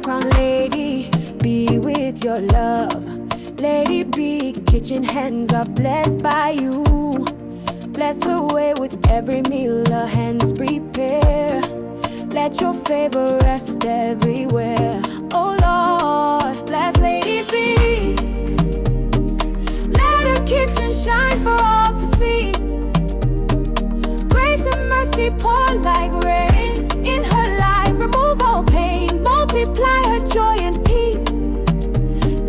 crown, lady, be with your love. Lady B, kitchen hands are blessed by you. Bless her way with every meal her hands prepare. Let your favor rest everywhere. Oh Lord, bless Lady B. Let her kitchen shine for all to see. Grace and mercy pour like rain in her life. Remove all pain, multiply her joy and peace.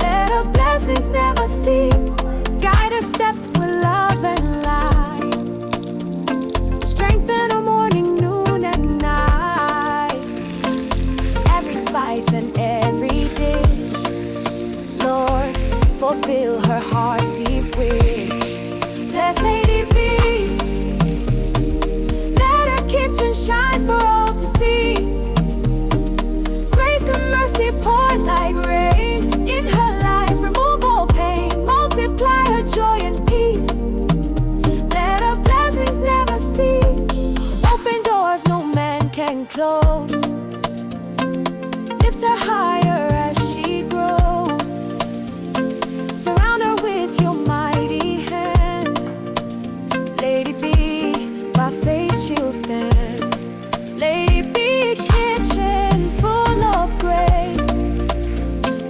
Let her blessings never cease. Guide her steps with love and light. Strengthen her morning, noon and night. Every spice and every dish, Lord, fulfill her heart's deep wish. Bless Lady B. Let her kitchen shine for all to see. Grace and mercy pour like rain in her life. Remove all pain, multiply her joy and peace. Let her blessings never cease. Open doors no man can close. Lift her higher as she grows. Surround her with your mighty hand. Lady B, by faith she'll stand. Lady B, kitchen full of grace.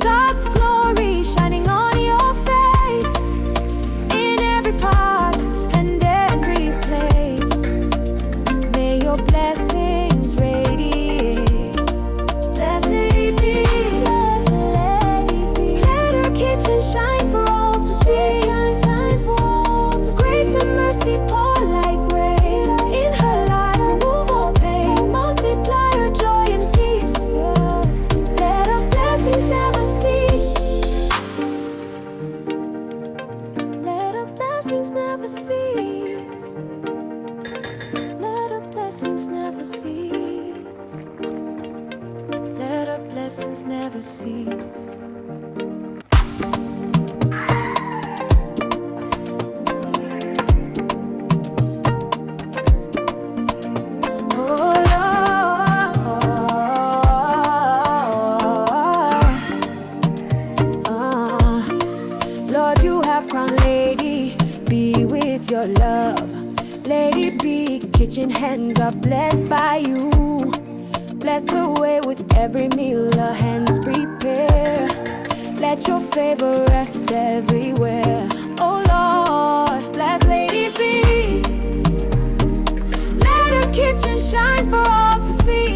God's glory shining on your face. In every pot and every plate, may your blessings radiate. Bless Lady B, bless Lady B. Let her kitchen shine for all to see. Grace and mercy pour like rain in her life. Remove all pain, multiply her joy and peace. Let her blessings never cease. Let her blessings never cease. Let her blessings never cease. Let her blessings never cease. Oh Lord, Lord, you have crowned Lady B with your love. Lady B, kitchen hands are blessed by you. Bless her way with every meal her hands prepare. Let your favor rest everywhere. Oh Lord, bless Lady B. Let her kitchen shine for all to see.